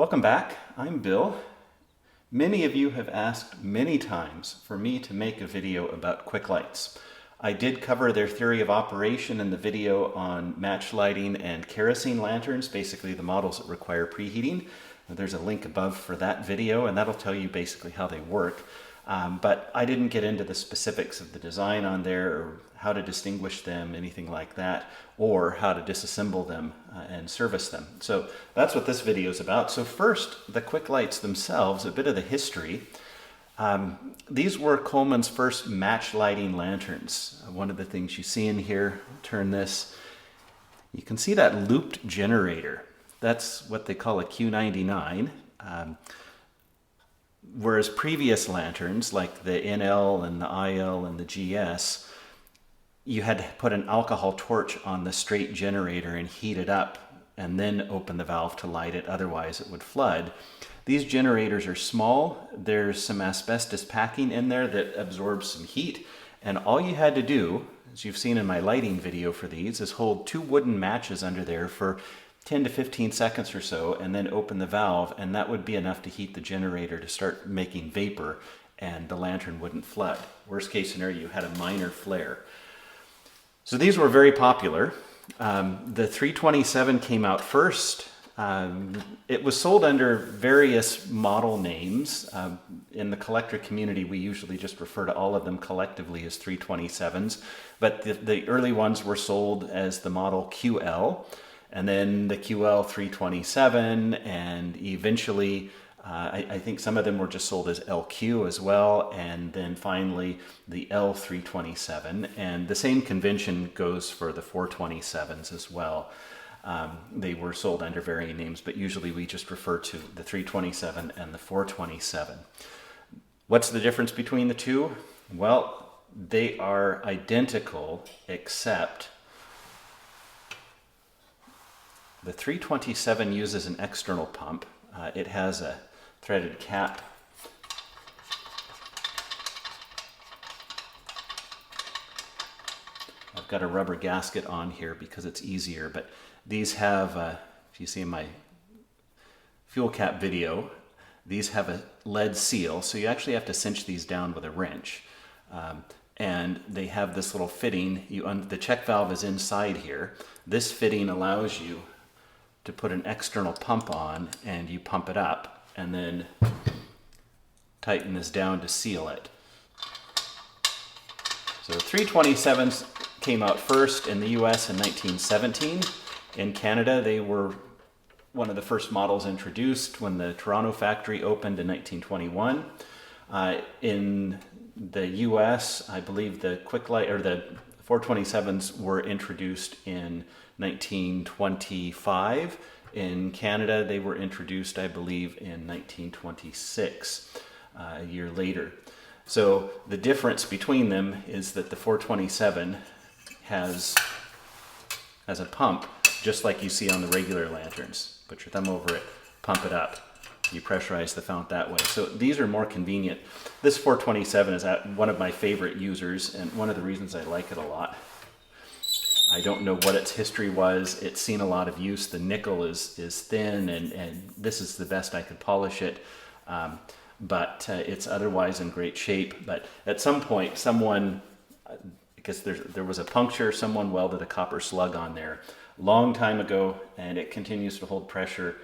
Welcome back. I'm Bill. Many of you have asked many times for me to make a video about Quicklites. I did cover their theory of operation in the video on match lighting and kerosene lanterns, basically the models that require preheating. There's a link above for that video, and that'll tell you basically how they work. But I didn't get into the specifics of the design on there, or how to distinguish them, anything like that, or how to disassemble them and service them. So that's what this video is about. So first, the Quicklites themselves, a bit of the history. These were Coleman's first match lighting lanterns. One of the things you see in here, I'll turn this, you can see that looped generator. That's what they call a Q99. Whereas previous lanterns, like the NL and the IL and the GS, you had to put an alcohol torch on the straight generator and heat it up and then open the valve to light it, otherwise it would flood. These generators are small. There's some asbestos packing in there that absorbs some heat, and all you had to do, as you've seen in my lighting video for these, is hold two wooden matches under there for 10 to 15 seconds or so and then open the valve, and that would be enough to heat the generator to start making vapor, and the lantern wouldn't flood. Worst case scenario, you had a minor flare. So these were very popular. The 327 came out first. It was sold under various model names. In the collector community, we usually just refer to all of them collectively as 327s, but the early ones were sold as the model QL, and then the QL 327, and eventually I think some of them were just sold as LQ as well, and then finally the L327, and the same convention goes for the 427s as well. They were sold under varying names, but usually we just refer to the 327 and the 427. What's the difference between the two? Well, they are identical, except the 327 uses an external pump. It has a threaded cap. I've got a rubber gasket on here because it's easier, but these have, if you see in my fuel cap video, these have a lead seal, so you actually have to cinch these down with a wrench. And they have this little fitting. The check valve is inside here. This fitting allows you to put an external pump on, and you pump it up and then tighten this down to seal it. So 327s came out first in the US in 1917. In Canada, they were one of the first models introduced when the Toronto factory opened in 1921. In the US, I believe the Quicklite, or the 427s, were introduced in 1925. In Canada, they were introduced, I believe, in 1926, a year later. So the difference between them is that the 427 has a pump, just like you see on the regular lanterns. Put your thumb over it, pump it up. You pressurize the fount that way. So these are more convenient. This 427 is one of my favorite users, and one of the reasons I like it a lot. I don't know what its history was. It's seen a lot of use. The nickel is thin, and this is the best I could polish it. But it's otherwise in great shape. But at some point, someone, because there was a puncture, someone welded a copper slug on there long time ago, and it continues to hold pressure,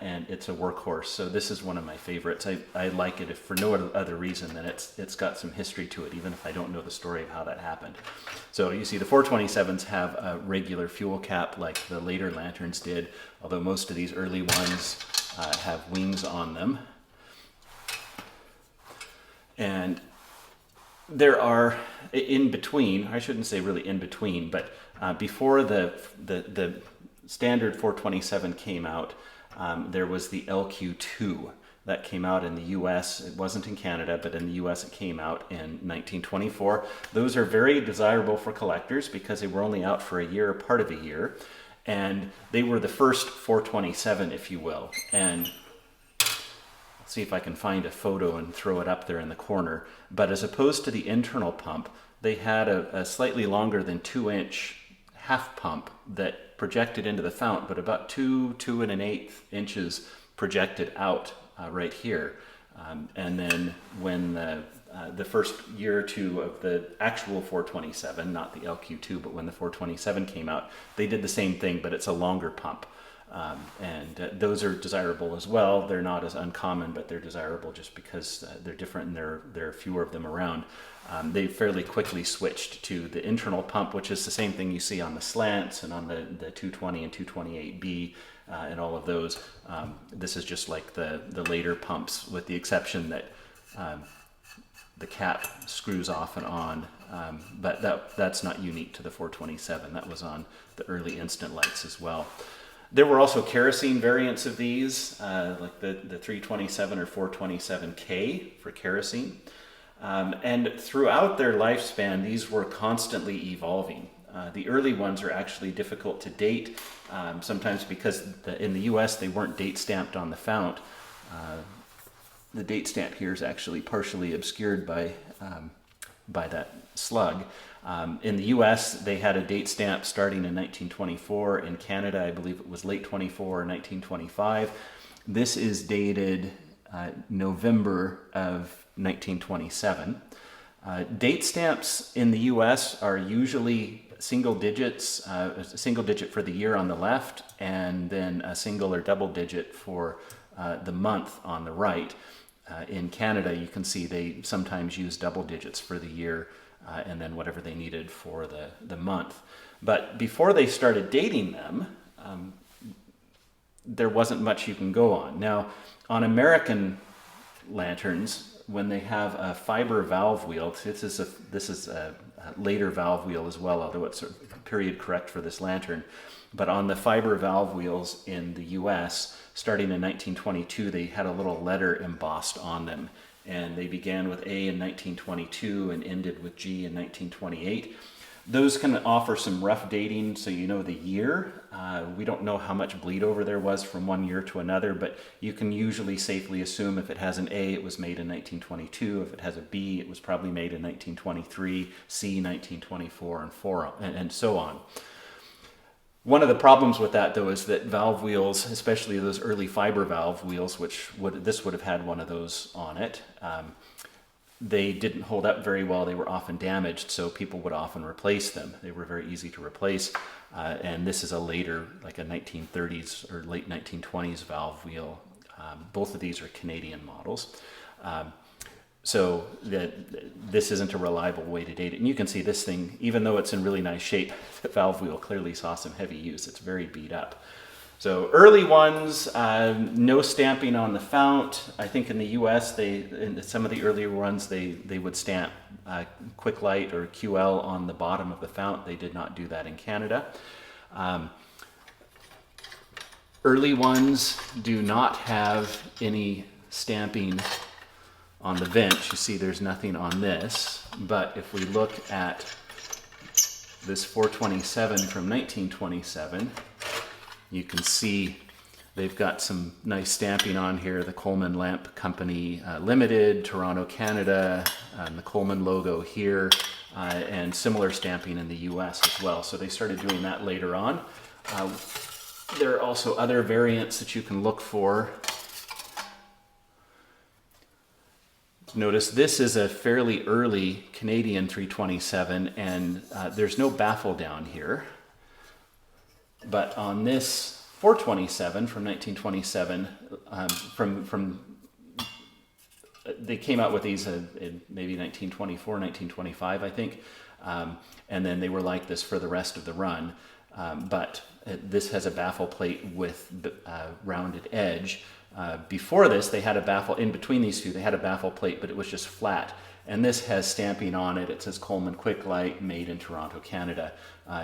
and it's a workhorse. So this is one of my favorites. I like it if for no other reason than it's got some history to it, even if I don't know the story of how that happened. So you see the 427s have a regular fuel cap like the later lanterns did, although most of these early ones have wings on them. And there are in between, I shouldn't say really in between, but before the standard 427 came out, there was the LQ2 that came out in the US. It wasn't in Canada, but in the US it came out in 1924. Those are very desirable for collectors because they were only out for a year, part of a year, and they were the first 427, if you will. And I'll see if I can find a photo and throw it up there in the corner. But as opposed to the internal pump, they had a slightly longer than 2-inch half pump that projected into the fount, but about 2 and 1/8 inches projected out right here. And then when the first year or two of the actual 427, not the LQ2, but when the 427 came out, they did the same thing, but it's a longer pump. And those are desirable as well. They're not as uncommon, but they're desirable just because they're different and there are fewer of them around. They fairly quickly switched to the internal pump, which is the same thing you see on the slants and on the 220 and 228B and all of those. This is just like the later pumps, with the exception that the cap screws off and on, but that's not unique to the 427. That was on the early instant lights as well. There were also kerosene variants of these, like the 327 or 427K for kerosene. And throughout their lifespan, these were constantly evolving. The early ones are actually difficult to date, sometimes because in the US they weren't date stamped on the fount. The date stamp here is actually partially obscured by that slug. In the US, they had a date stamp starting in 1924. In Canada, I believe it was late 24 or 1925. This is dated November of 1927. Date stamps in the US are usually single digits, a single digit for the year on the left, and then a single or double digit for the month on the right. In Canada, you can see they sometimes use double digits for the year and then whatever they needed for the month. But before they started dating them, there wasn't much you can go on. Now, on American lanterns, when they have a fiber valve wheel, this is a later valve wheel as well, although it's period correct for this lantern. But on the fiber valve wheels in the US, starting in 1922, they had a little letter embossed on them. And they began with A in 1922 and ended with G in 1928. Those can offer some rough dating, so you know the year. We don't know how much bleed over there was from one year to another, but you can usually safely assume if it has an A, it was made in 1922. If it has a B, it was probably made in 1923, C, 1924, and so on. One of the problems with that, though, is that valve wheels, especially those early fiber valve wheels, this would have had one of those on it, they didn't hold up very well. They were often damaged, so people would often replace them. They were very easy to replace, and this is a later, like a 1930s or late 1920s valve wheel. Both of these are Canadian models. So this isn't a reliable way to date it. And you can see this thing, even though it's in really nice shape, the valve wheel clearly saw some heavy use. It's very beat up. So early ones, no stamping on the fount. I think in the US, in some of the earlier ones, they would stamp Quicklight or QL on the bottom of the fount. They did not do that in Canada. Early ones do not have any stamping on the vent. You see there's nothing on this, but if we look at this 427 from 1927, you can see they've got some nice stamping on here. The Coleman Lamp Company Limited, Toronto, Canada, and the Coleman logo here, and similar stamping in the US as well. So they started doing that later on. There are also other variants that you can look for. Notice this is a fairly early Canadian 327, and there's no baffle down here. But on this 427 from 1927, they came out with these in maybe 1924, 1925, I think, and then they were like this for the rest of the run. But this has a baffle plate with rounded edge. Before this, they had a baffle, in between these two, they had a baffle plate, but it was just flat. And this has stamping on it. It says Coleman Quicklite, made in Toronto, Canada.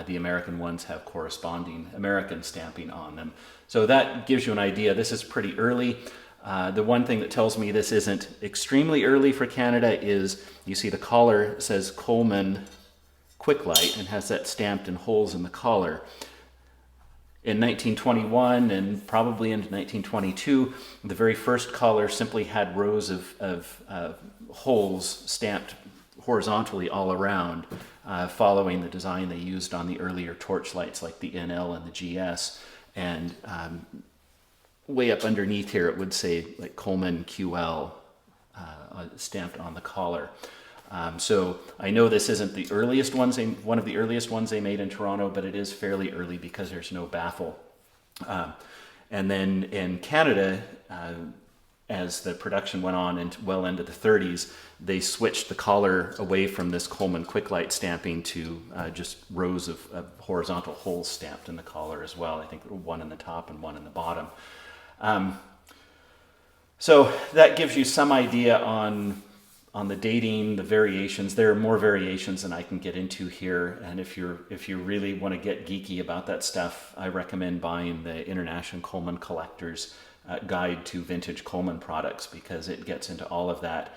The American ones have corresponding American stamping on them. So that gives you an idea. This is pretty early. The one thing that tells me this isn't extremely early for Canada is, you see the collar says Coleman Quicklite and has that stamped in holes in the collar. In 1921 and probably into 1922, the very first collar simply had rows of holes stamped horizontally all around, following the design they used on the earlier torch lights like the NL and the GS. And way up underneath here, it would say like Coleman QL stamped on the collar. So I know this isn't the earliest ones, one of the earliest ones they made in Toronto, but it is fairly early because there's no baffle. And then in Canada, as the production went on and well into the 30s, they switched the collar away from this Coleman Quicklite stamping to just rows of horizontal holes stamped in the collar as well. I think one in the top and one in the bottom. So that gives you some idea on the dating, the variations. There are more variations than I can get into here, and if you really want to get geeky about that stuff, I recommend buying the International Coleman Collector's Guide to Vintage Coleman Products, because it gets into all of that,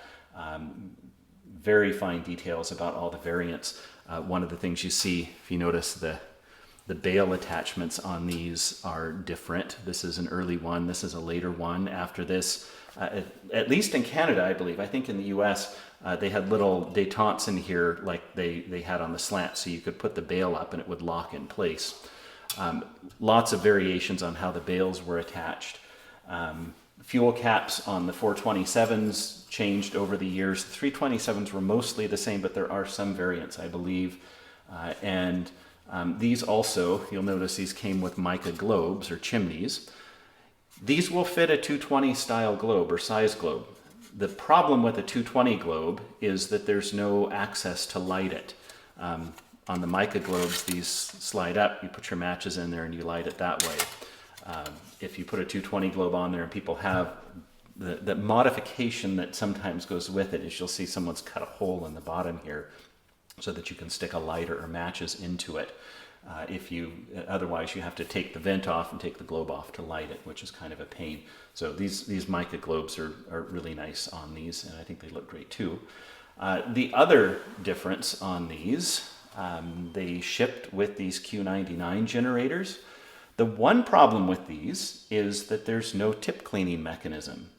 very fine details about all the variants. One of the things you see, if you notice, the bail attachments on these are different. This is an early one, this is a later one. After this, at least in Canada, I believe, I think in the US, they had little détentes in here like they had on the slant, so you could put the bail up and it would lock in place. Lots of variations on how the bails were attached. Fuel caps on the 427s changed over the years. The 327s were mostly the same, but there are some variants, I believe. These also, you'll notice these came with mica globes or chimneys. These will fit a 220 style globe or size globe. The problem with a 220 globe is that there's no access to light it. On the mica globes, these slide up, you put your matches in there and you light it that way. If you put a 220 globe on there and people have the modification that sometimes goes with it is you'll see someone's cut a hole in the bottom here so that you can stick a lighter or matches into it. Otherwise you have to take the vent off and take the globe off to light it, which is kind of a pain. So these mica globes are really nice on these, and I think they look great too. The other difference on these, they shipped with these Q99 generators. The one problem with these is that there's no tip cleaning mechanism.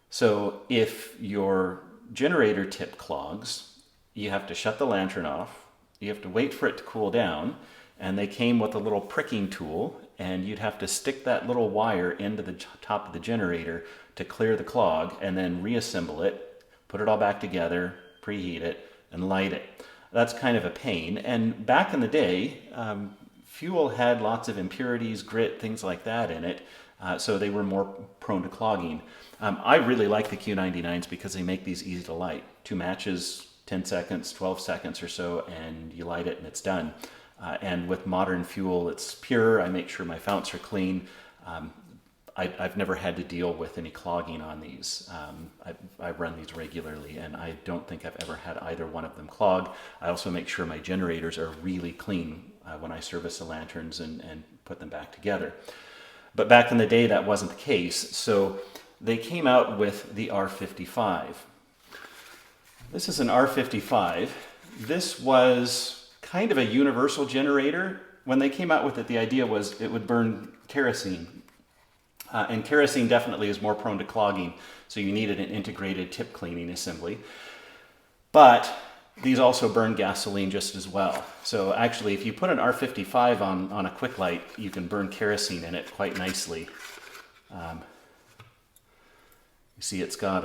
So if your generator tip clogs, you have to shut the lantern off, you have to wait for it to cool down, and they came with a little pricking tool, and you'd have to stick that little wire into the top of the generator to clear the clog, and then reassemble it, put it all back together, preheat it, and light it. That's kind of a pain. And back in the day, fuel had lots of impurities, grit, things like that in it, so they were more prone to clogging. I really like the Q99s because they make these easy to light. 2 matches, 10 seconds, 12 seconds or so, and you light it and it's done. And with modern fuel, it's pure. I make sure my founts are clean. I've never had to deal with any clogging on these. I run these regularly, and I don't think I've ever had either one of them clog. I also make sure my generators are really clean when I service the lanterns and put them back together. But back in the day, that wasn't the case. So they came out with the R55. This is an R55. This was kind of a universal generator. When they came out with it, the idea was it would burn kerosene. And kerosene definitely is more prone to clogging, so you needed an integrated tip cleaning assembly. But these also burn gasoline just as well. So actually, if you put an R55 on a Quicklite, you can burn kerosene in it quite nicely. You see it's got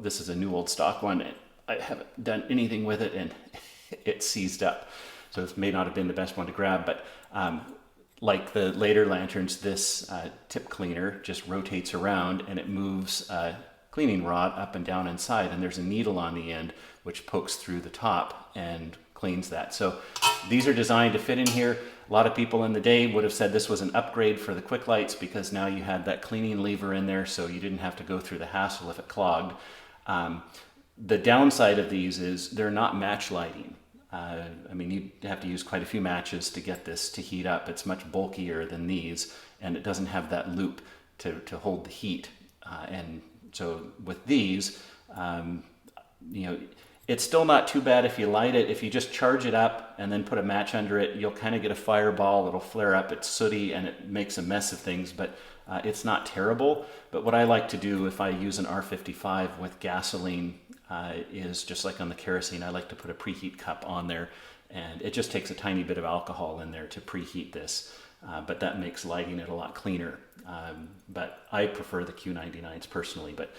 this is a new old stock one. I haven't done anything with it, and it's seized up. So it may not have been the best one to grab, but like the later lanterns, this tip cleaner just rotates around and it moves a cleaning rod up and down inside, and there's a needle on the end which pokes through the top and cleans that. So these are designed to fit in here. A lot of people in the day would have said this was an upgrade for the Quicklites because now you had that cleaning lever in there, so you didn't have to go through the hassle if it clogged. The downside of these is they're not match lighting. I mean, you have to use quite a few matches to get this to heat up. It's much bulkier than these, and it doesn't have that loop to hold the heat. And so with these, it's still not too bad if you light it. If you just charge it up and then put a match under it, you'll kind of get a fireball. It'll flare up. It's sooty and it makes a mess of things, but it's not terrible. But what I like to do if I use an R55 with gasoline is just like on the kerosene, I like to put a preheat cup on there, and it just takes a tiny bit of alcohol in there to preheat this. but that makes lighting it a lot cleaner. But I prefer the Q99s personally. But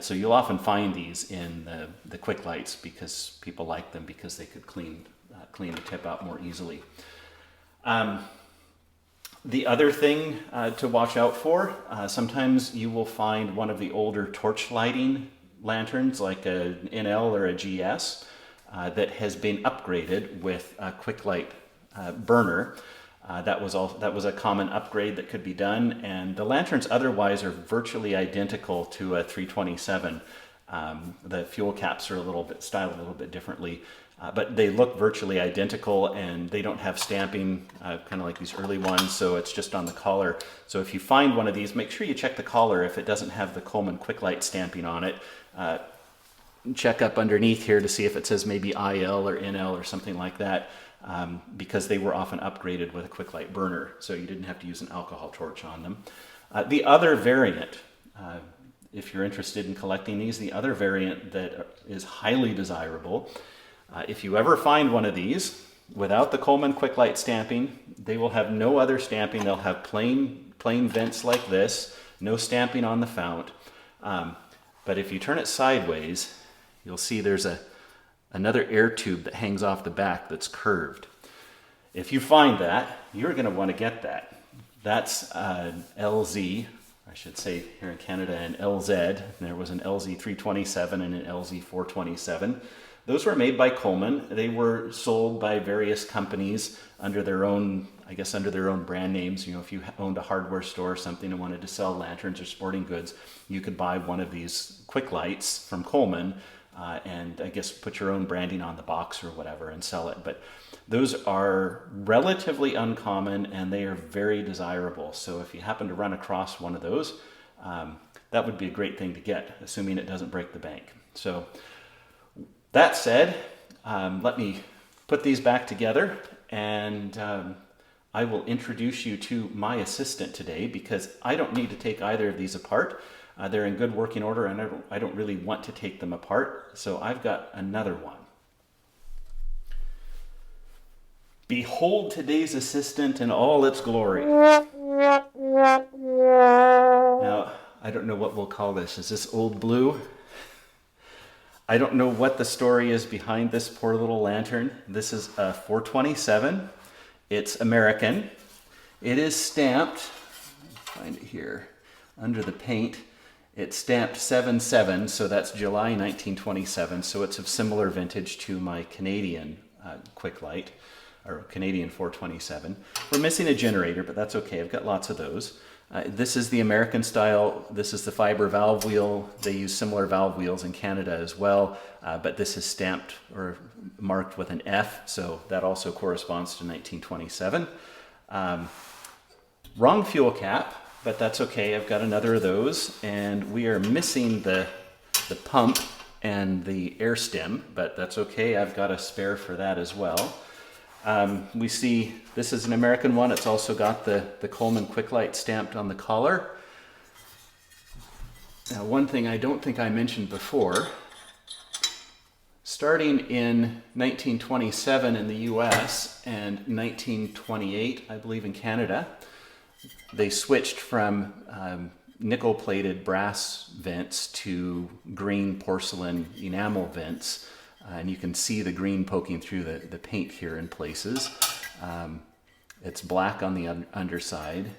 so you'll often find these in the Quicklites because people like them because they could clean the tip out more easily. The other thing to watch out for, sometimes you will find one of the older torch lighting lanterns like an NL or a GS that has been upgraded with a Quicklight burner. That was a common upgrade that could be done, and the lanterns otherwise are virtually identical to a 327. The fuel caps are styled a little bit differently, but they look virtually identical, and they don't have stamping, kind of like these early ones, so it's just on the collar. So if you find one of these, make sure you check the collar. If it doesn't have the Coleman Quicklite stamping on it, check up underneath here to see if it says maybe IL or NL or something like that, because they were often upgraded with a Quicklight burner, so you didn't have to use an alcohol torch on them. The other variant, if you're interested in collecting these, the other variant that is highly desirable, if you ever find one of these without the Coleman Quicklite stamping, they will have no other stamping. They'll have plain vents like this, no stamping on the fount. But if you turn it sideways, you'll see there's another air tube that hangs off the back that's curved. If you find that, you're going to want to get that. That's an LZ, I should say here in Canada, an LZ. There was an LZ 327 and an LZ 427. Those were made by Coleman. They were sold by various companies under their own, I guess, under their own brand names. You know, if you owned a hardware store or something and wanted to sell lanterns or sporting goods, you could buy one of these Quicklites from Coleman and I guess put your own branding on the box or whatever and sell it. But those are relatively uncommon and they are very desirable. So if you happen to run across one of those, that would be a great thing to get, assuming it doesn't break the bank. So that said, let me put these back together, and I will introduce you to my assistant today because I don't need to take either of these apart. They're in good working order, and I don't really want to take them apart, so I've got another one. Behold today's assistant in all its glory. Now, I don't know what we'll call this. Is this Old Blue? I don't know what the story is behind this poor little lantern. This is a 427. It's American. It is stamped, find it here, under the paint. It's stamped 7/7, so that's July 1927, so it's of similar vintage to my Canadian Quicklite, or Canadian 427. We're missing a generator, but that's okay. I've got lots of those. This is the American style. This is the fiber valve wheel. They use similar valve wheels in Canada as well, but this is stamped or marked with an F, so that also corresponds to 1927. Wrong fuel cap, but that's okay. I've got another of those, and we are missing the pump and the air stem, but that's okay. I've got a spare for that as well. We see this is an American one. It's also got the Coleman Quicklite stamped on the collar. Now, one thing I don't think I mentioned before, starting in 1927 in the US and 1928, I believe, in Canada, they switched from nickel-plated brass vents to green porcelain enamel vents. And you can see the green poking through the paint here in places. It's black on the underside.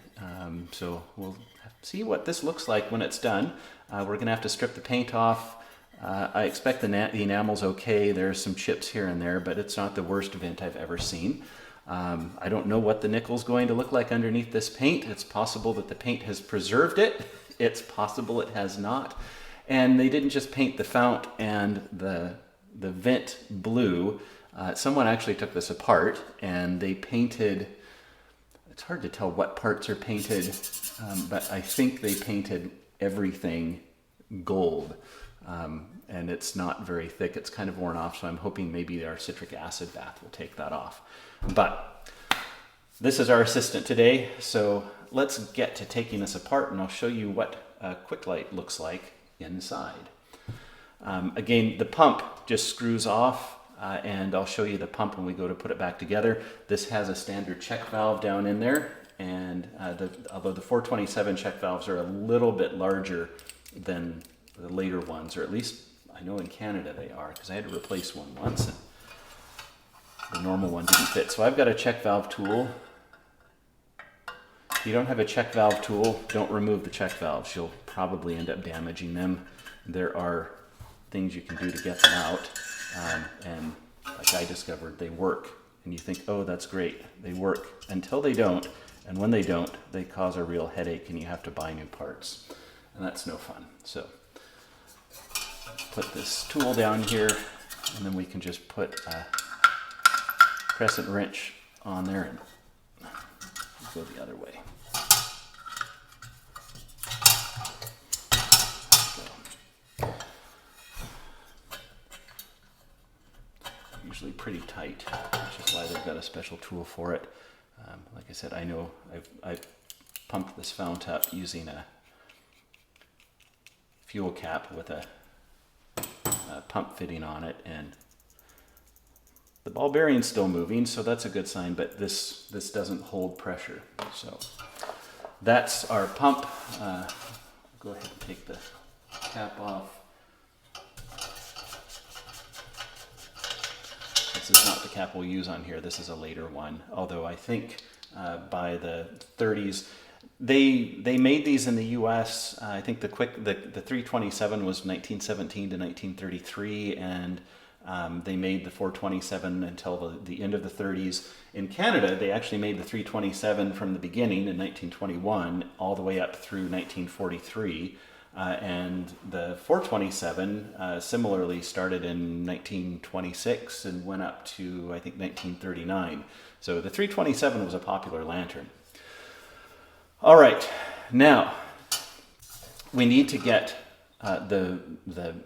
So we'll see what this looks like when it's done. We're gonna have to strip the paint off. I expect the enamel's okay. There's some chips here and there, but it's not the worst vent I've ever seen. I don't know what the nickel's going to look like underneath this paint. It's possible that the paint has preserved it. It's possible it has not. And they didn't just paint the fount and the vent blue. Someone actually took this apart and they painted, it's hard to tell what parts are painted, but I think they painted everything gold. And it's not very thick, it's kind of worn off, so I'm hoping maybe our citric acid bath will take that off. But this is our assistant today, so let's get to taking this apart and I'll show you what a Quicklight looks like inside. Again, the pump just screws off, and I'll show you the pump when we go to put it back together. This has a standard check valve down in there, and although the 427 check valves are a little bit larger than the later ones, or at least I know in Canada they are, because I had to replace one once and the normal one didn't fit. So I've got a check valve tool. If you don't have a check valve tool, don't remove the check valves. You'll probably end up damaging them. There are things you can do to get them out, and like I discovered, they work. And you think, oh, that's great, they work, until they don't. And when they don't, they cause a real headache and you have to buy new parts. And that's no fun. So put this tool down here, and then we can just put a crescent wrench on there and go the other way. Usually pretty tight, which is why they've got a special tool for it. Like I said, I know I've pumped this fount up using a fuel cap with a pump fitting on it, and the ball bearing's still moving, so that's a good sign, but this doesn't hold pressure. So that's our pump. Go ahead and take the cap off. This is not the cap we'll use on here. This is a later one, although I think by the 30s, they made these in the U.S. I think the 327 was 1917 to 1933, and they made the 427 until the end of the 30s. In Canada, they actually made the 327 from the beginning in 1921 all the way up through 1943. And the 427 similarly started in 1926 and went up to, I think, 1939. So the 327 was a popular lantern. All right, now we need to get the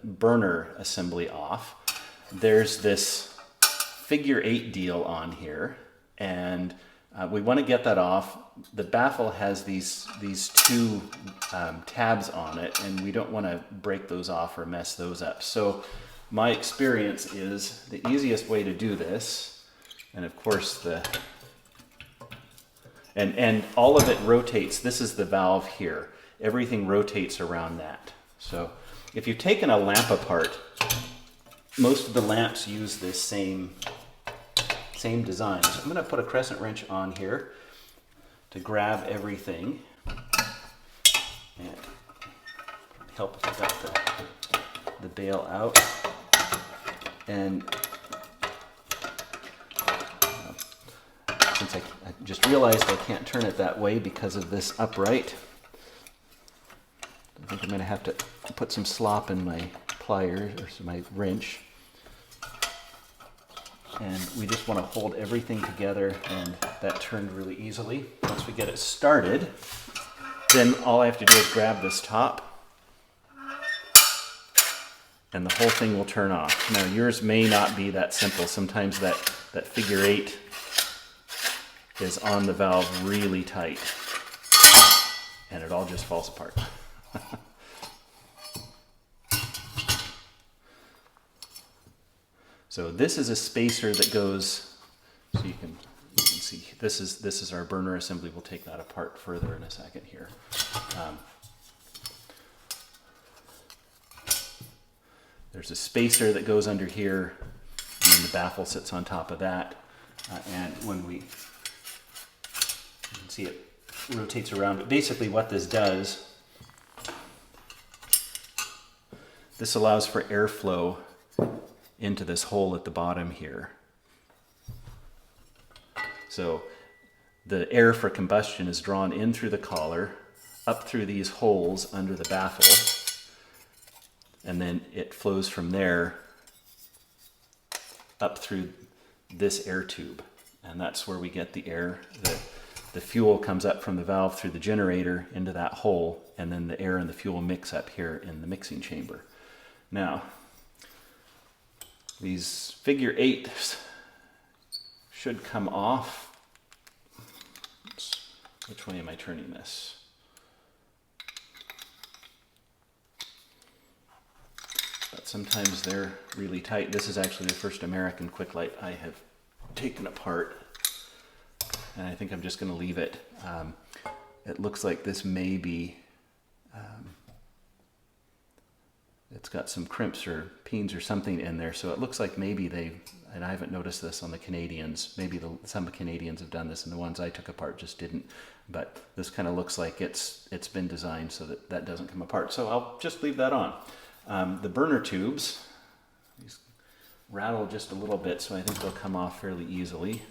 burner assembly off. There's this figure 8 deal on here, and we want to get that off. The baffle has these two tabs on it, and we don't want to break those off or mess those up. So my experience is the easiest way to do this, and of course and all of it rotates. This is the valve here. Everything rotates around that. So if you've taken a lamp apart, most of the lamps use this same design. So I'm going to put a crescent wrench on here to grab everything, and help if I got the bail out. And since I just realized I can't turn it that way because of this upright, I think I'm going to have to put some slop in my pliers or my wrench. And we just want to hold everything together, and that turned really easily. Once we get it started, then all I have to do is grab this top, and the whole thing will turn off. Now yours may not be that simple. Sometimes that figure 8 is on the valve really tight, and it all just falls apart. So this is a spacer that goes, so you can see, this is our burner assembly. We'll take that apart further in a second here. There's a spacer that goes under here, and then the baffle sits on top of that. And when you can see it rotates around. But basically what this does, this allows for airflow into this hole at the bottom here. So the air for combustion is drawn in through the collar, up through these holes under the baffle, and then it flows from there up through this air tube. And that's where we get the air. The fuel comes up from the valve through the generator into that hole, and then the air and the fuel mix up here in the mixing chamber. Now, these figure 8s should come off. Which way am I turning this? But sometimes they're really tight. This is actually the first American Quicklite I have taken apart. and I think I'm just going to leave it. It looks like this may be, it's got some crimps or peens or something in there, so it looks like maybe they, and I haven't noticed this on the Canadians, maybe some Canadians have done this and the ones I took apart just didn't, but this kind of looks like it's been designed so that that doesn't come apart, so I'll just leave that on. The burner tubes, these rattle just a little bit, so I think they'll come off fairly easily.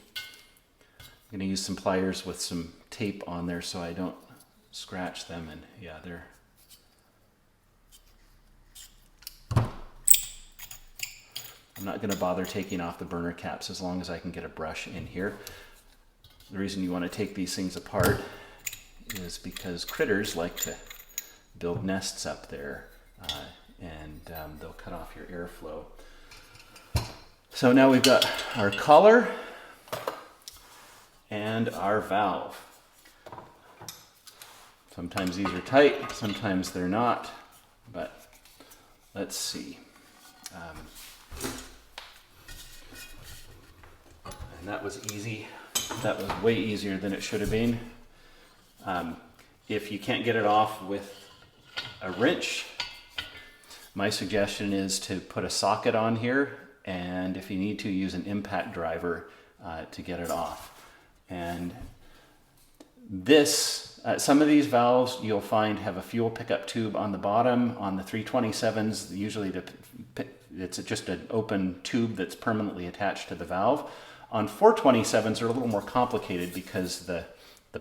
I'm going to use some pliers with some tape on there so I don't scratch them, and yeah, they're... I'm not going to bother taking off the burner caps as long as I can get a brush in here. The reason you want to take these things apart is because critters like to build nests up there, and they'll cut off your airflow. So now we've got our collar and our valve. Sometimes these are tight, sometimes they're not, but let's see. And that was easy. That was way easier than it should have been. If you can't get it off with a wrench, my suggestion is to put a socket on here, and if you need to, use an impact driver to get it off. And this, some of these valves you'll find have a fuel pickup tube on the bottom. On the 327s, usually it's just an open tube that's permanently attached to the valve. On 427s, they're a little more complicated because the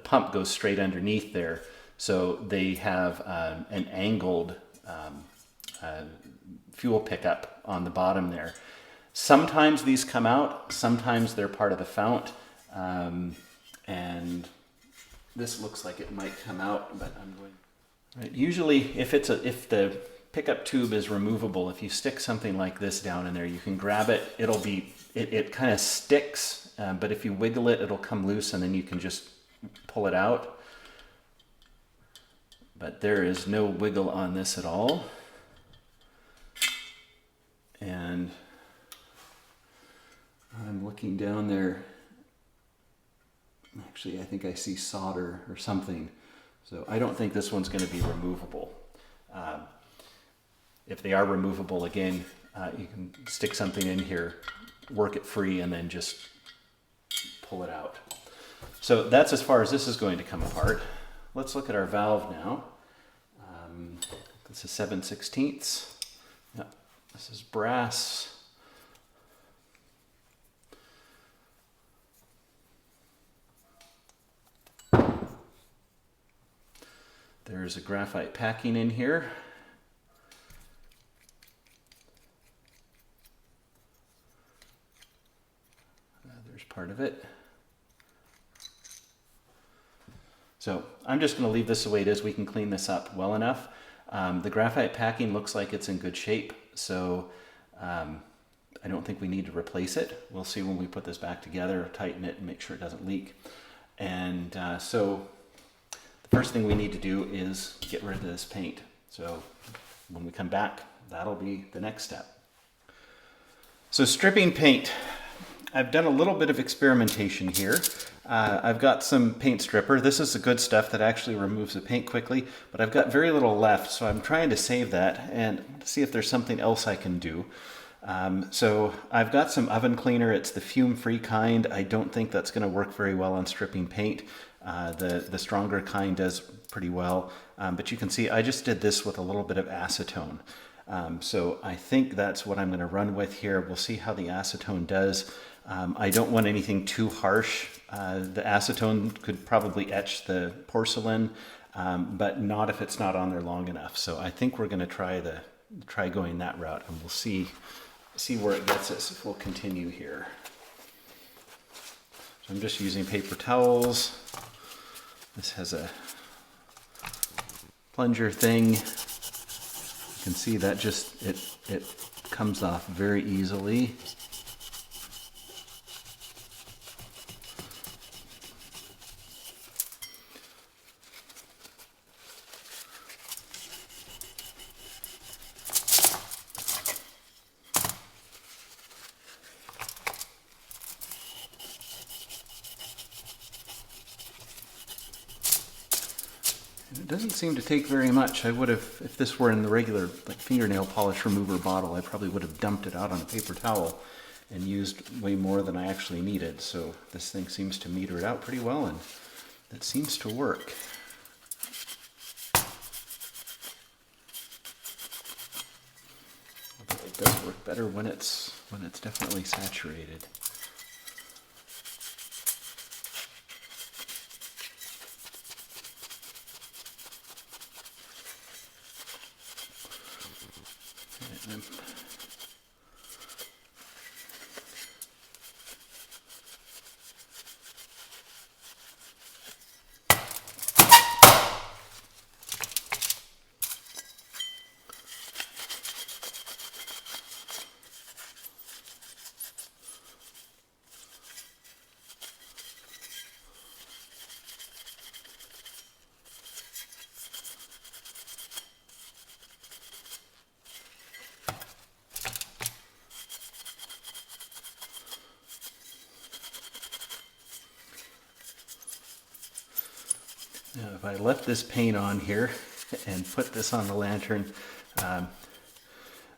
pump goes straight underneath there. So they have an angled fuel pickup on the bottom there. Sometimes these come out, sometimes they're part of the fount. And this looks like it might come out, but I'm going... Right. Usually if the pickup tube is removable, if you stick something like this down in there, you can grab it, it kind of sticks, but if you wiggle it, it'll come loose and then you can just pull it out. But there is no wiggle on this at all. And I'm looking down there. Actually, I think I see solder or something. So I don't think this one's going to be removable. If they are removable, again, you can stick something in here, work it free, and then just pull it out. So that's as far as this is going to come apart. Let's look at our valve now. This is 7/16. Yep. This is brass. There's a graphite packing in here. There's part of it. So I'm just going to leave this the way it is. We can clean this up well enough. The graphite packing looks like it's in good shape, so I don't think we need to replace it. We'll see when we put this back together, tighten it, and make sure it doesn't leak. And so the first thing we need to do is get rid of this paint. So when we come back, that'll be the next step. So stripping paint. I've done a little bit of experimentation here. I've got some paint stripper. This is the good stuff that actually removes the paint quickly, but I've got very little left, so I'm trying to save that and see if there's something else I can do. So I've got some oven cleaner. It's the fume-free kind. I don't think that's going to work very well on stripping paint. The stronger kind does pretty well, but you can see I just did this with a little bit of acetone. So I think that's what I'm going to run with here. We'll see how the acetone does. I don't want anything too harsh. The acetone could probably etch the porcelain, but not if it's not on there long enough. So I think we're going to try going that route, and we'll see where it gets us if we'll continue here. So I'm just using paper towels. This has a plunger thing. You can see that just it comes off very easily. It doesn't seem to take very much. I would have, if this were in the regular like fingernail polish remover bottle, I probably would have dumped it out on a paper towel and used way more than I actually needed. So this thing seems to meter it out pretty well, and it seems to work. Although it does work better when it's definitely saturated. Now, if I left this paint on here and put this on the lantern, the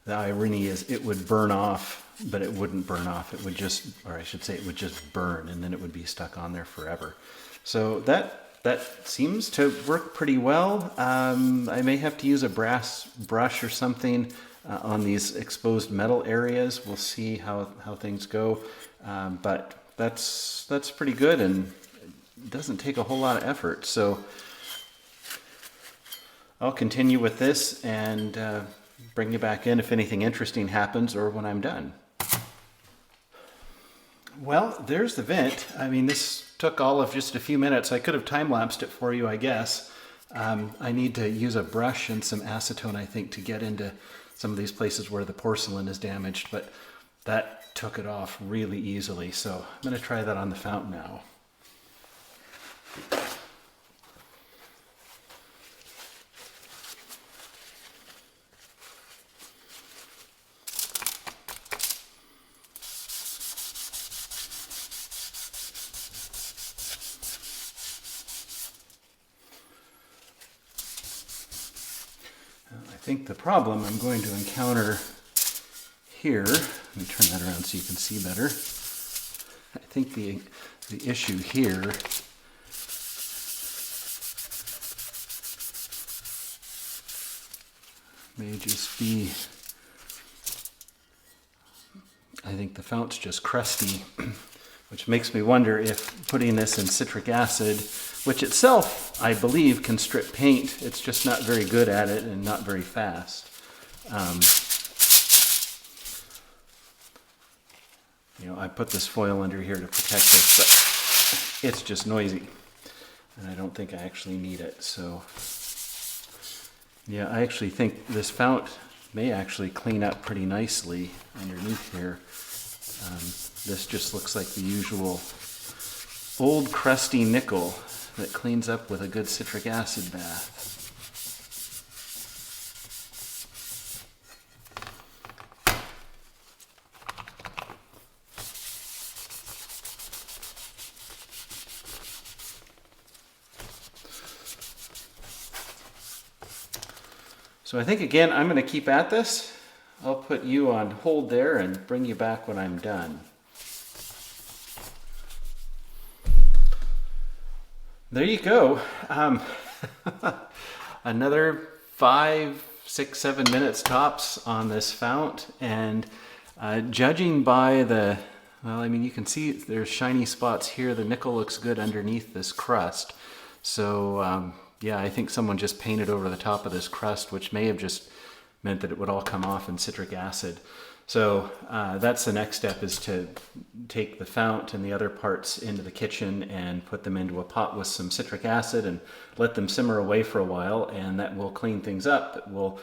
irony is it would burn off, but it wouldn't burn off. It would just, or I should say it would just burn, and then it would be stuck on there forever. So that seems to work pretty well. I may have to use a brass brush or something on these exposed metal areas. We'll see how things go. But that's pretty good, and it doesn't take a whole lot of effort. So I'll continue with this and bring you back in if anything interesting happens or when I'm done. Well, there's the vent. I mean, this took all of just a few minutes. I could have time-lapsed it for you, I guess. I need to use a brush and some acetone, I think, to get into some of these places where the porcelain is damaged, but that took it off really easily. So I'm going to try that on the fountain now. I think the problem I'm going to encounter here, let me turn that around so you can see better. I think the issue here may just be, I think the fount's just crusty, which makes me wonder if putting this in citric acid, which itself, I believe, can strip paint. It's just not very good at it and not very fast. You know, I put this foil under here to protect it, but it's just noisy, and I don't think I actually need it. So, yeah, I actually think this fount may actually clean up pretty nicely underneath here. This just looks like the usual old crusty nickel that cleans up with a good citric acid bath. So I think, again, I'm going to keep at this. I'll put you on hold there and bring you back when I'm done. There you go. Another 5, 6, 7 minutes tops on this fount, and judging by the, well, I mean, you can see there's shiny spots here. The nickel looks good underneath this crust. So yeah, I think someone just painted over the top of this crust, which may have just meant that it would all come off in citric acid. So that's the next step, is to take the fount and the other parts into the kitchen and put them into a pot with some citric acid and let them simmer away for a while, and that will clean things up. It will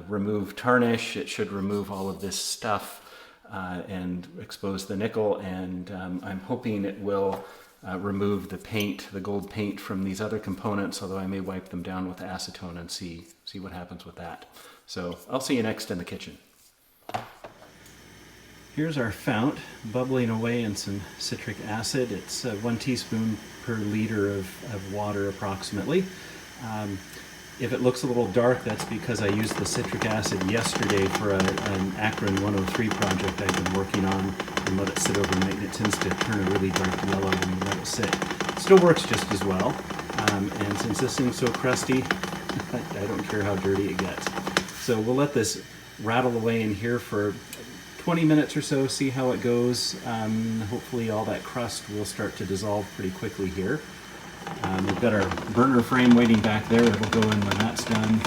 remove tarnish. It should remove all of this stuff and expose the nickel, and I'm hoping it will remove the paint, the gold paint, from these other components, although I may wipe them down with acetone and see what happens with that. So I'll see you next in the kitchen. Here's our fount bubbling away in some citric acid. It's 1 teaspoon per liter of water approximately. If it looks a little dark, that's because I used the citric acid yesterday for an Akron 103 project I've been working on, and let it sit overnight, and it tends to turn a really dark yellow when you let it sit. It still works just as well, and since this thing's so crusty, I don't care how dirty it gets. So we'll let this rattle away in here for 20 minutes or so, see how it goes. Hopefully all that crust will start to dissolve pretty quickly here. We've got our burner frame waiting back there that'll go in when that's done.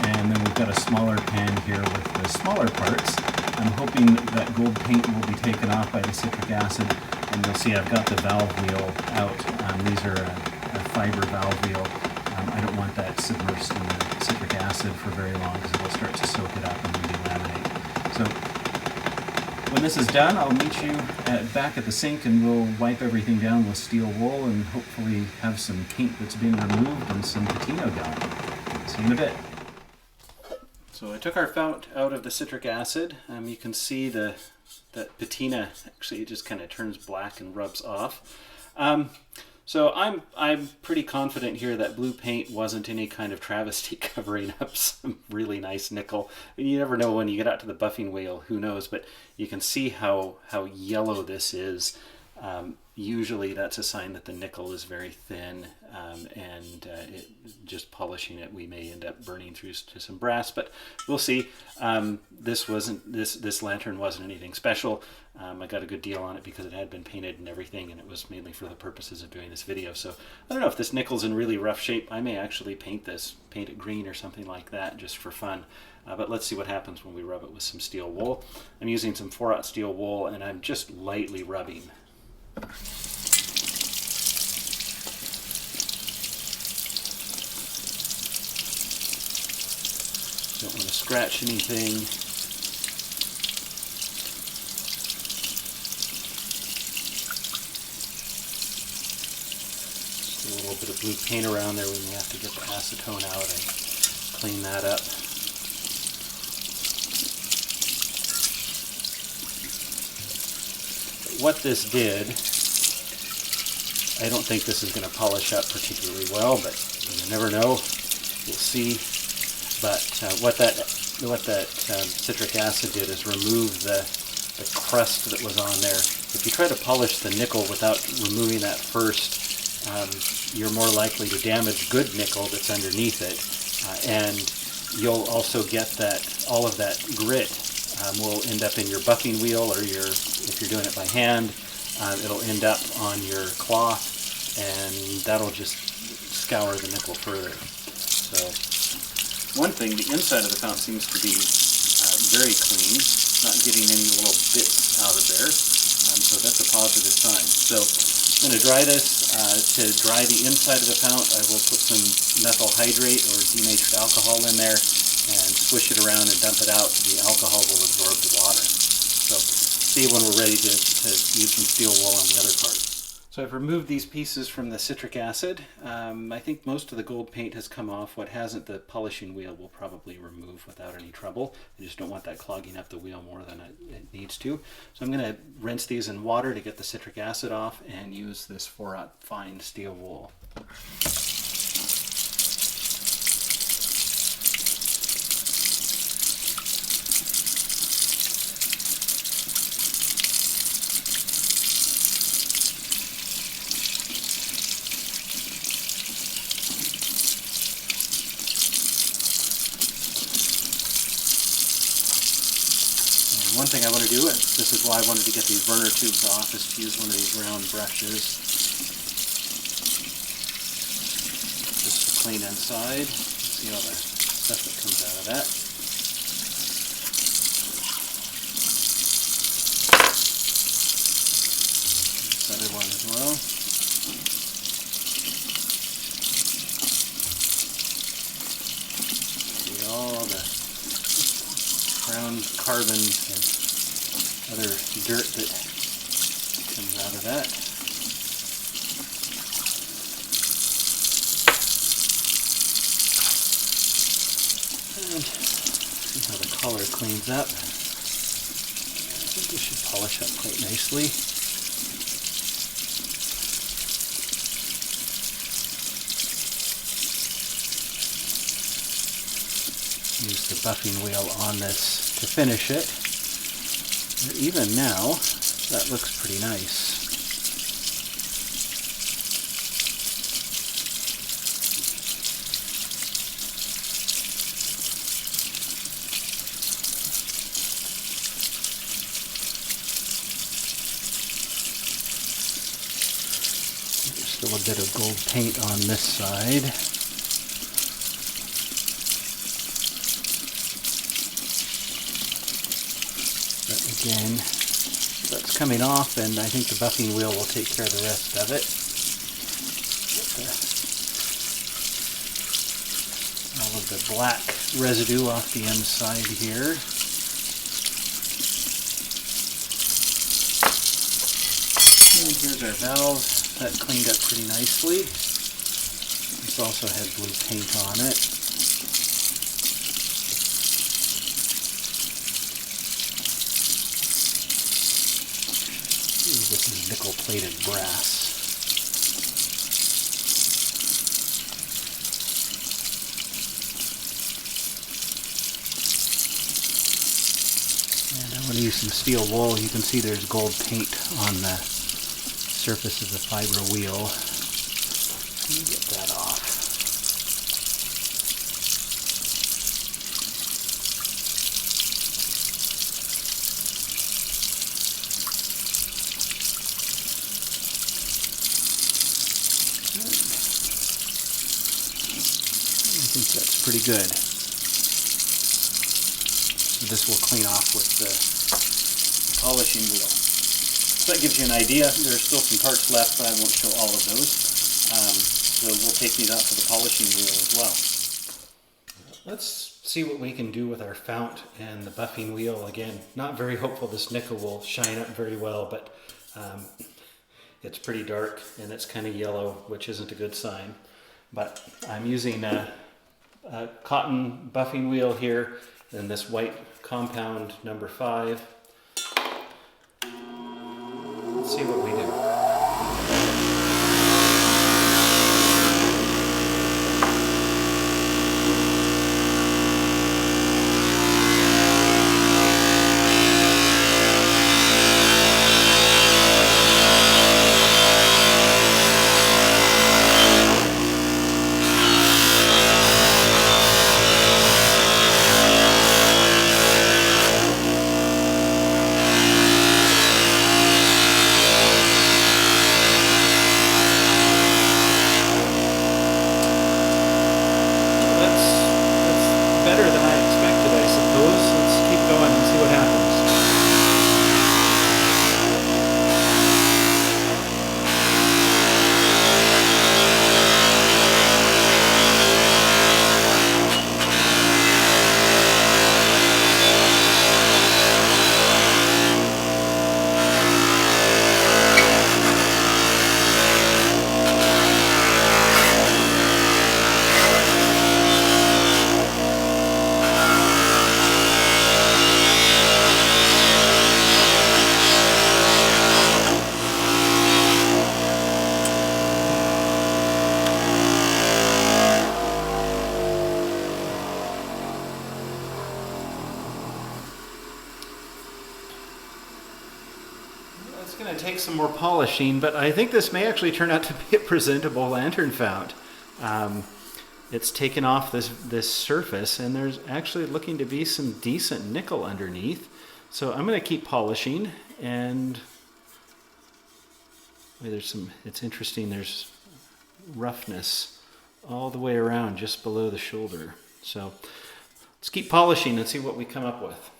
And then we've got a smaller pan here with the smaller parts. I'm hoping that gold paint will be taken off by the citric acid. And you'll see I've got the valve wheel out. These are a fiber valve wheel. I don't want that submersed in the citric acid for very long because it'll start to soak it up and maybe laminate. So when this is done, I'll meet you back at the sink and we'll wipe everything down with steel wool and hopefully have some paint that's been removed and some patina gone. See you in a bit. So I took our fount out of the citric acid. You can see that patina, actually it just kind of turns black and rubs off. So I'm pretty confident here that blue paint wasn't any kind of travesty covering up some really nice nickel. You never know when you get out to the buffing wheel, who knows, but you can see how yellow this is. Usually that's a sign that the nickel is very thin, and just polishing it, we may end up burning through to some brass, but we'll see. This lantern wasn't anything special. I got a good deal on it because it had been painted and everything, and it was mainly for the purposes of doing this video. So I don't know if this nickel's in really rough shape. I may actually paint it green or something like that just for fun. But let's see what happens when we rub it with some steel wool. I'm using some 4/0 steel wool, and I'm just lightly rubbing. Don't want to scratch anything. Just a little bit of blue paint around there when you have to get the acetone out and clean that up. What this did, I don't think this is going to polish up particularly well, but you never know. We'll see. But what that citric acid did is remove the crust that was on there. If you try to polish the nickel without removing that first, you're more likely to damage good nickel that's underneath it, and you'll also get that all of that grit will end up in your buffing wheel, or if you're doing it by hand, it'll end up on your cloth, and that'll just scour the nickel further. So one thing, the inside of the fount seems to be very clean, not getting any little bits out of there, so that's a positive sign. So I'm going to dry this. To dry the inside of the fount, I will put some methyl hydrate or denatured alcohol in there and swish it around and dump it out. The alcohol will absorb the water. So see when we're ready to use some steel wool on the other part. So I've removed these pieces from the citric acid. I think most of the gold paint has come off. What hasn't, the polishing wheel will probably remove without any trouble. I just don't want that clogging up the wheel more than it needs to. So I'm going to rinse these in water to get the citric acid off and use this 4/0 fine steel wool. One thing I want to do, and this is why I wanted to get these burner tubes off, is to use one of these round brushes just to clean inside. See all the stuff that comes out of that. This other one as well. See all the brown carbon and other dirt that comes out of that. And see how the color cleans up. I think this should polish up quite nicely. the buffing wheel on this to finish it. Even now, that looks pretty nice. Still a bit of gold paint on this side. But again, that's coming off, and I think the buffing wheel will take care of the rest of it. All of the black residue off the inside here. And here's our valve. That cleaned up pretty nicely. This also had blue paint on it. This is nickel-plated brass. And I'm going to use some steel wool. You can see there's gold paint on the surface of the fiber wheel. Let me get that off. I think that's pretty good. So this will clean off with the polishing wheel. So that gives you an idea. There's still some parts left, but I won't show all of those. So we'll take these out to the polishing wheel as well. Let's see what we can do with our fount and the buffing wheel. Again, not very hopeful this nickel will shine up very well, but it's pretty dark and it's kind of yellow, which isn't a good sign. But I'm using a cotton buffing wheel here and this white compound number 5. Let's see what we do. Better than I expected, I suppose. Let's keep going and see what happens. It's going to take some more polishing, but I think this may actually turn out to be a presentable lantern fount. It's taken off this surface, and there's actually looking to be some decent nickel underneath. So I'm going to keep polishing, and there's some. It's interesting. There's roughness all the way around, just below the shoulder. So let's keep polishing and see what we come up with.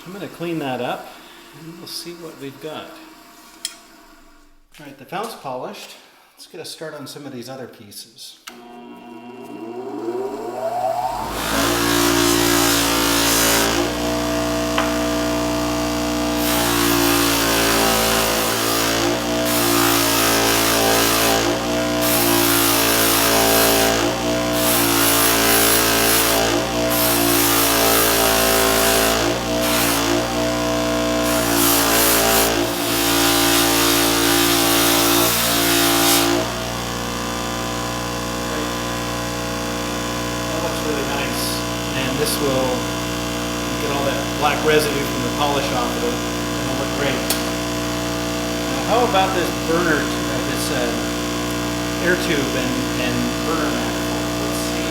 I'm going to clean that up and we'll see what we've got. All right, the fount's polished. Let's get a start on some of these other pieces. this will get all that black residue from the polish off of it. It'll look great. Now, how about this burner, this air tube and burner manifold? Let's see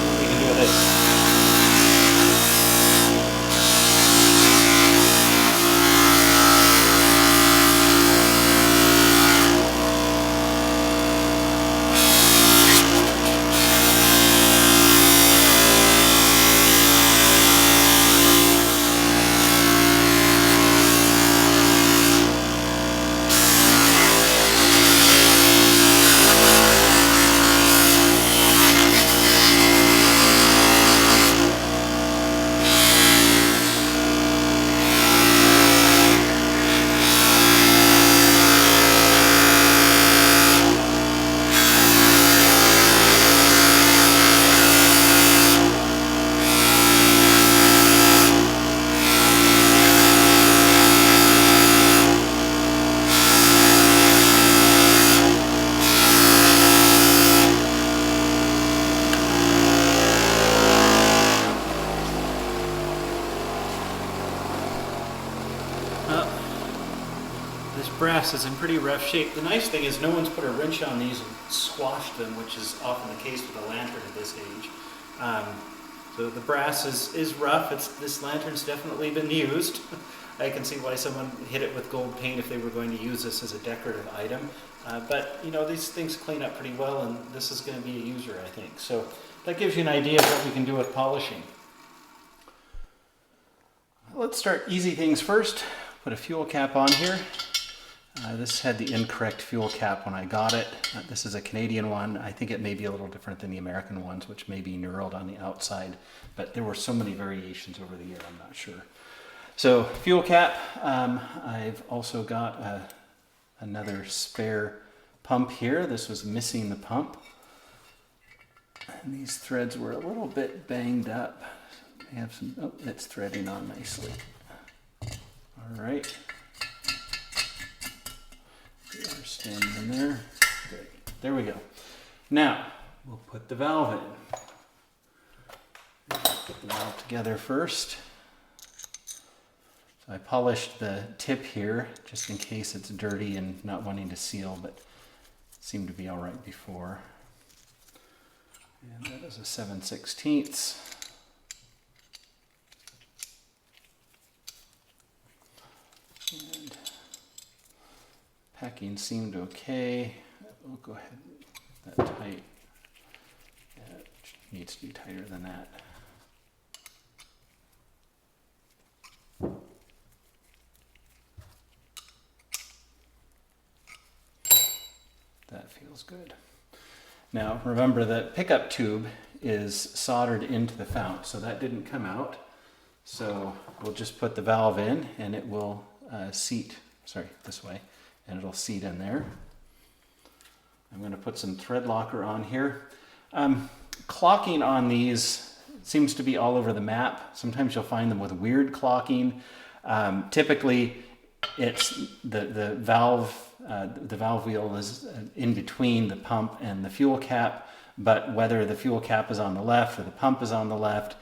what we can do with this. Brass is in pretty rough shape. The nice thing is no one's put a wrench on these and squashed them, which is often the case with a lantern at this age. So the brass is rough. This lantern's definitely been used. I can see why someone hit it with gold paint if they were going to use this as a decorative item. But you know, these things clean up pretty well, and this is going to be a user, I think. So that gives you an idea of what we can do with polishing. Let's start easy things first. Put a fuel cap on here. This had the incorrect fuel cap when I got it. This is a Canadian one. I think it may be a little different than the American ones, which may be knurled on the outside, but there were so many variations over the year, I'm not sure. So fuel cap, I've also got another spare pump here. This was missing the pump. And these threads were a little bit banged up. They have some, oh, it's threading on nicely. All right. Standing in there. Good. There we go. Now, we'll put the valve in. Put the valve together first. So I polished the tip here just in case it's dirty and not wanting to seal, but it seemed to be all right before. And that is a 7/16. And packing seemed okay. We'll go ahead and get that tight. Yeah, it needs to be tighter than that. That feels good. Now remember that pickup tube is soldered into the fount, so that didn't come out. So we'll just put the valve in and it will seat, sorry, this way. And it'll seat in there. I'm going to put some thread locker on here. Clocking on these seems to be all over the map. Sometimes you'll find them with weird clocking. Typically, it's the valve wheel is in between the pump and the fuel cap. But whether the fuel cap is on the left or the pump is on the left,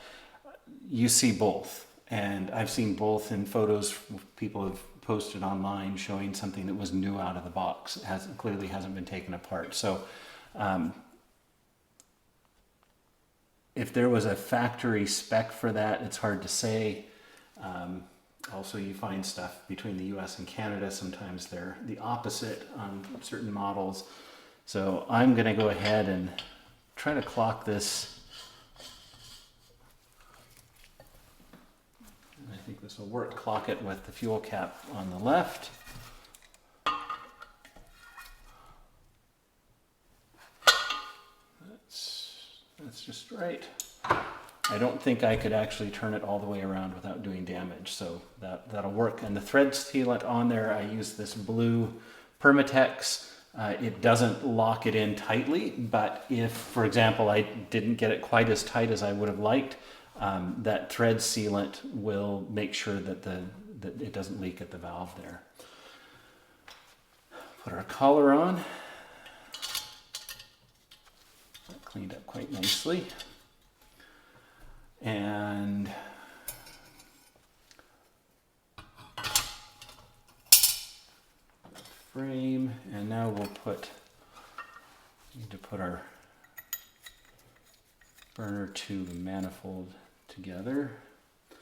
you see both. And I've seen both in photos people have posted online showing something that was new out of the box. It clearly hasn't been taken apart. So if there was a factory spec for that, it's hard to say. Also, you find stuff between the US and Canada. Sometimes they're the opposite on certain models. So I'm going to go ahead and try to clock this. I think this will work. Clock it with the fuel cap on the left. That's just right. I don't think I could actually turn it all the way around without doing damage, so that'll work. And the thread sealant on there, I use this blue Permatex. It doesn't lock it in tightly, but if, for example, I didn't get it quite as tight as I would have liked, that thread sealant will make sure that it doesn't leak at the valve there. Put our collar on. That cleaned up quite nicely. And frame, and now we'll need to put our burner tube and manifold together. You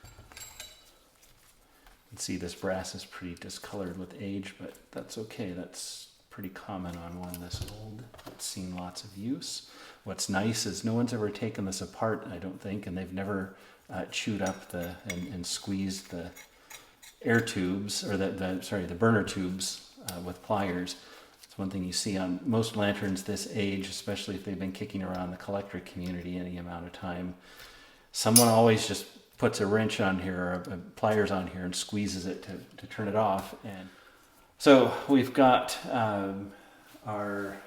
can see this brass is pretty discolored with age, but that's okay. That's pretty common on one this old. It's seen lots of use. What's nice is no one's ever taken this apart, I don't think, and they've never chewed up and squeezed the air tubes, or the burner tubes with pliers. It's one thing you see on most lanterns this age, especially if they've been kicking around the collector community any amount of time. Someone always just puts a wrench on here or pliers on here and squeezes it to turn it off. And so we've got our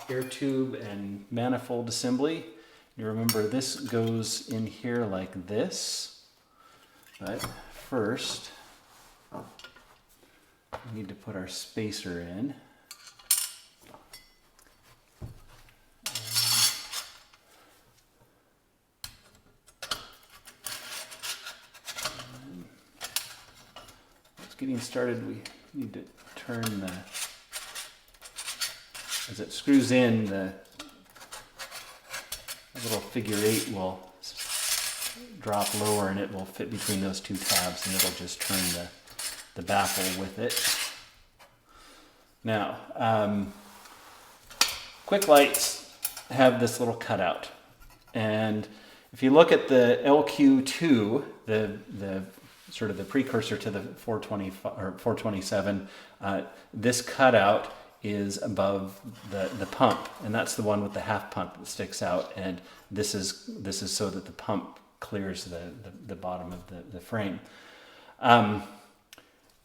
air tube and manifold assembly. You remember this goes in here like this, but first we need to put our spacer in. Getting started, we need to turn as it screws in, the little figure 8 will drop lower and it will fit between those two tabs, and it'll just turn the baffle with it. Now, Quicklites have this little cutout, and if you look at the LQ2, the sort of the precursor to the 420 or 427, this cutout is above the pump, and that's the one with the half pump that sticks out, and this is so that the pump clears the bottom of the frame.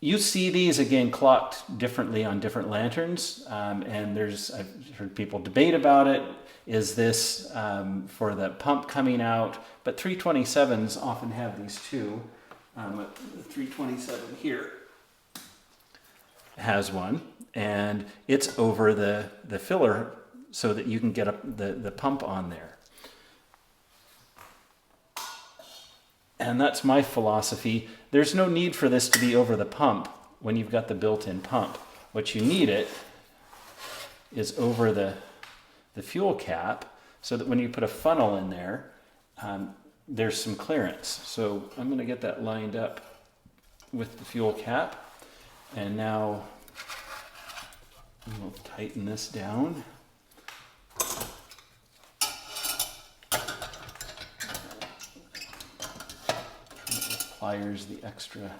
You see these again clocked differently on different lanterns, and I've heard people debate about it. Is this for the pump coming out? But 327s often have these too. The 327 here has one, and it's over the filler so that you can get up the pump on there. And that's my philosophy. There's no need for this to be over the pump when you've got the built-in pump. What you need it is over the fuel cap, so that when you put a funnel in there, there's some clearance. So I'm going to get that lined up with the fuel cap, and now we'll tighten this down. Pliers the extra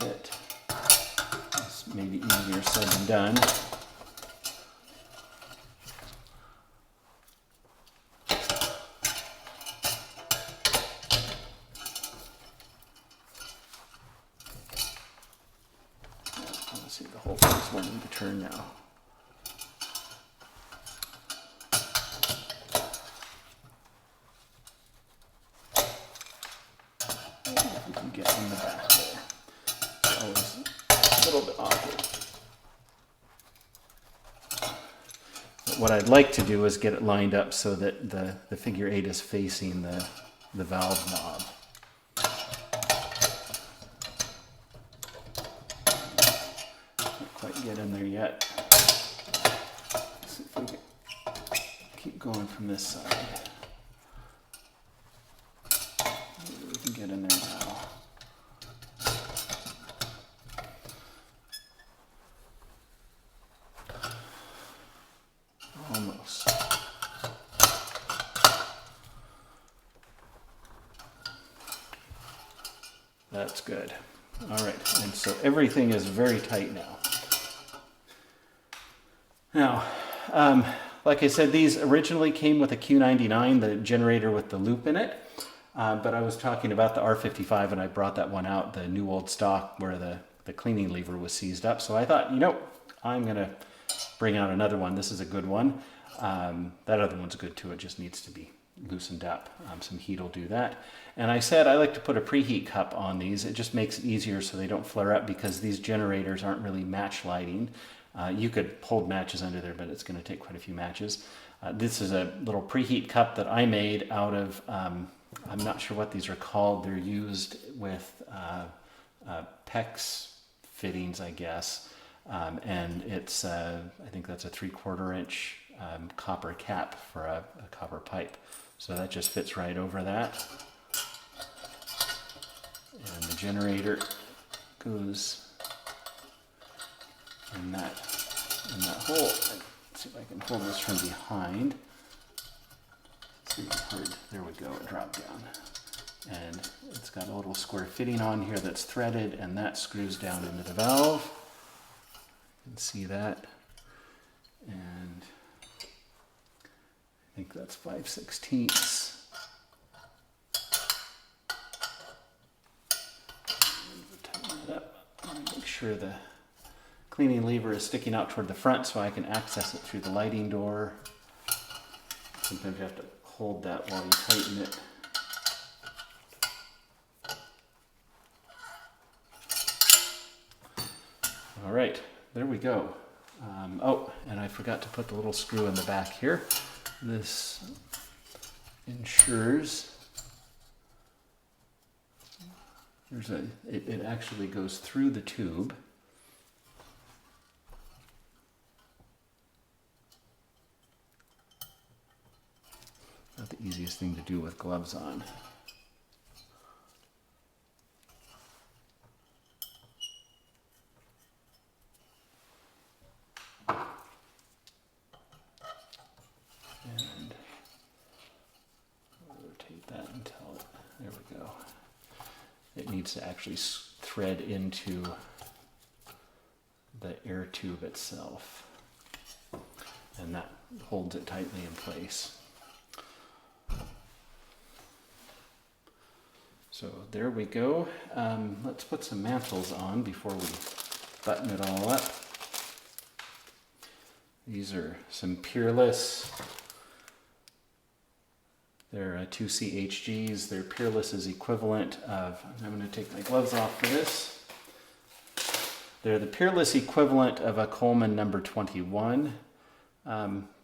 bit. It's maybe easier said than done. Let's see, the whole thing's wanting to turn now. Get in the back there. It's always a little bit awkward. But what I'd like to do is get it lined up so that the figure 8 is facing the valve knob. Can't quite get in there yet. Let's see if we can keep going from this side. Maybe we can get in there now. Almost. That's good. All right, and so everything is very tight now. Now, like I said, these originally came with a Q99, the generator with the loop in it, but I was talking about the R55, and I brought that one out, the new old stock where the cleaning lever was seized up. So I thought, I'm going to bring out another one. This is a good one. That other one's good too. It just needs to be loosened up. Some heat will do that. And I said I like to put a preheat cup on these. It just makes it easier so they don't flare up, because these generators aren't really match lighting. You could hold matches under there, but it's going to take quite a few matches. This is a little preheat cup that I made out of I'm not sure what these are called. They're used with PEX fittings, I guess. And it's, I think that's a 3/4 inch copper cap for a copper pipe. So that just fits right over that. And the generator goes in that hole. Let's see if I can hold this from behind. See, there we go, it dropped down. And it's got a little square fitting on here that's threaded, and that screws down into the valve. You can see that. And I think that's 5/16. Tighten it up. Make sure the cleaning lever is sticking out toward the front so I can access it through the lighting door. Sometimes you have to hold that while you tighten it. All right, there we go. Oh, and I forgot to put the little screw in the back here. This ensures it actually goes through the tube. Not the easiest thing to do with gloves on. And rotate that until there we go. It needs to actually thread into the air tube itself. And that holds it tightly in place. So there we go. Let's put some mantles on before we button it all up. These are some Peerless. They're 2CHGs. They're Peerless's equivalent of, I'm going to take my gloves off for this. They're the Peerless equivalent of a Coleman number 21.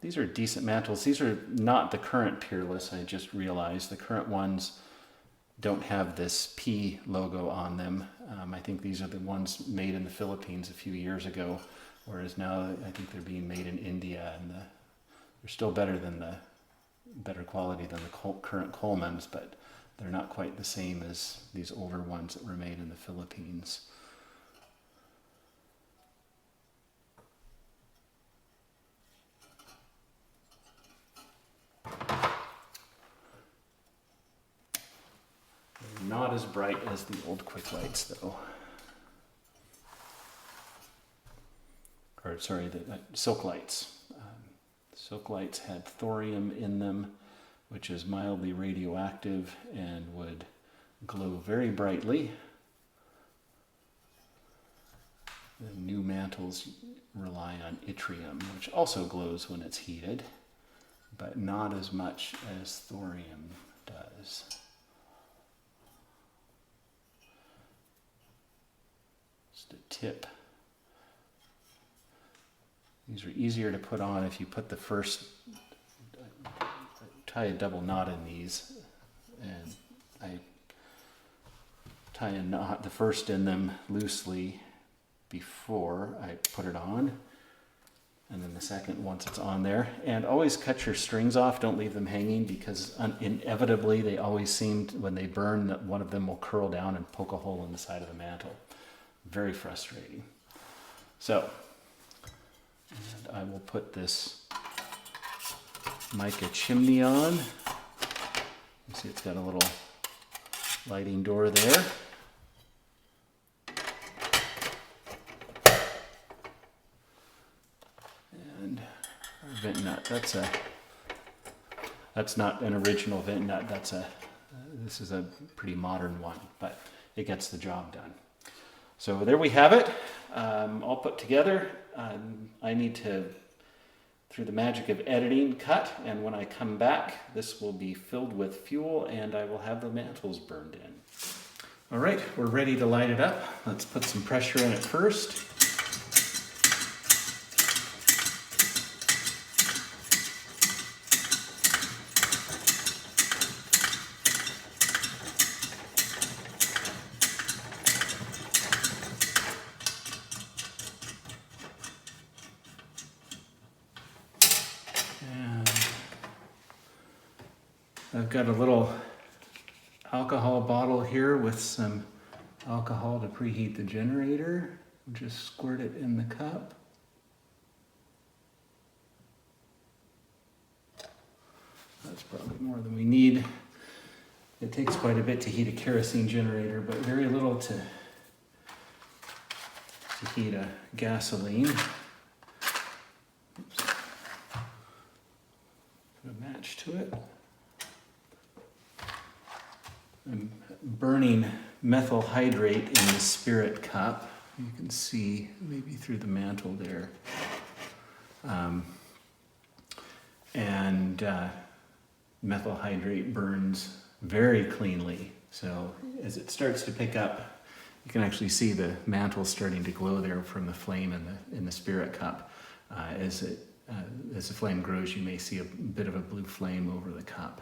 These are decent mantles. These are not the current Peerless, I just realized. The current ones don't have this P logo on them. I think these are the ones made in the Philippines a few years ago, whereas now I think they're being made in India, and they're still better quality than the current Colemans, but they're not quite the same as these older ones that were made in the Philippines. Not as bright as the old Quicklites, though. Or sorry, the Silklights. Silklights had thorium in them, which is mildly radioactive and would glow very brightly. The new mantles rely on yttrium, which also glows when it's heated, but not as much as thorium does. Just a tip. These are easier to put on if you put the first, tie a double knot in these, and I tie a knot, the first in them loosely before I put it on, and then the second once it's on there. And always cut your strings off, don't leave them hanging, because inevitably they always seem, when they burn, that one of them will curl down and poke a hole in the side of the mantle. Very frustrating. So, and I will put this mica chimney on. You see it's got a little lighting door there. And our vent nut, that's not an original vent nut, this is a pretty modern one, but it gets the job done. So there we have it, all put together. I need to, through the magic of editing, cut, and when I come back, this will be filled with fuel and I will have the mantles burned in. All right, we're ready to light it up. Let's put some pressure in it first. I've got a little alcohol bottle here with some alcohol to preheat the generator. Just squirt it in the cup. That's probably more than we need. It takes quite a bit to heat a kerosene generator, but very little to heat a gasoline. Oops. Put a match to it. I'm burning methyl hydrate in the spirit cup. You can see maybe through the mantle there. Methyl hydrate burns very cleanly. So as it starts to pick up, you can actually see the mantle starting to glow there from the flame in the spirit cup. As the flame grows, you may see a bit of a blue flame over the cup.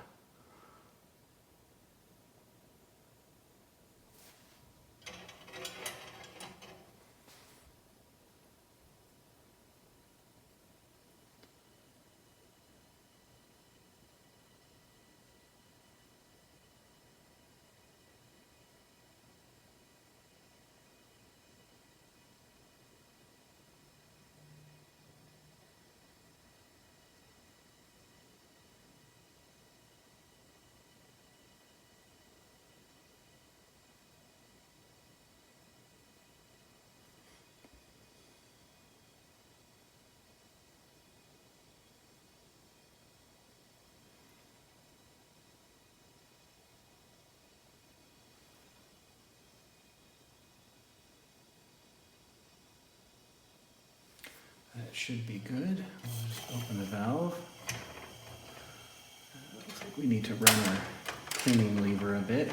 That should be good. We'll just open the valve. Looks like we need to run our cleaning lever a bit.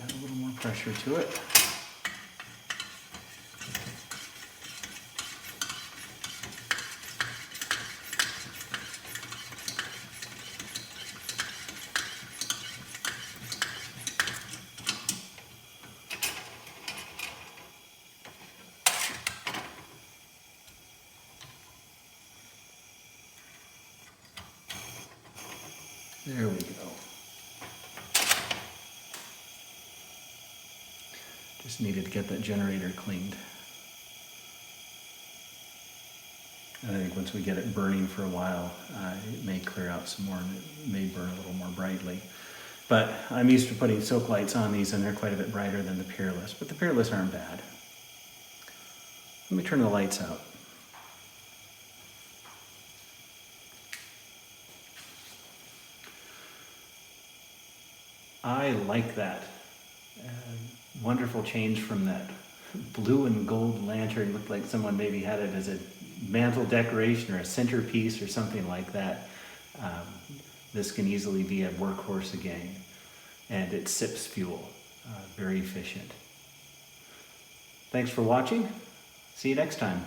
Add a little more pressure to it. There we go. Just needed to get that generator cleaned. And I think once we get it burning for a while, it may clear out some more and it may burn a little more brightly. But I'm used to putting soak lights on these and they're quite a bit brighter than the Peerless, but the Peerless aren't bad. Let me turn the lights out. I like that. Wonderful change from that blue and gold lantern. Looked like someone maybe had it as a mantle decoration or a centerpiece or something like that. This can easily be a workhorse again. And it sips fuel. Very efficient. Thanks for watching. See you next time.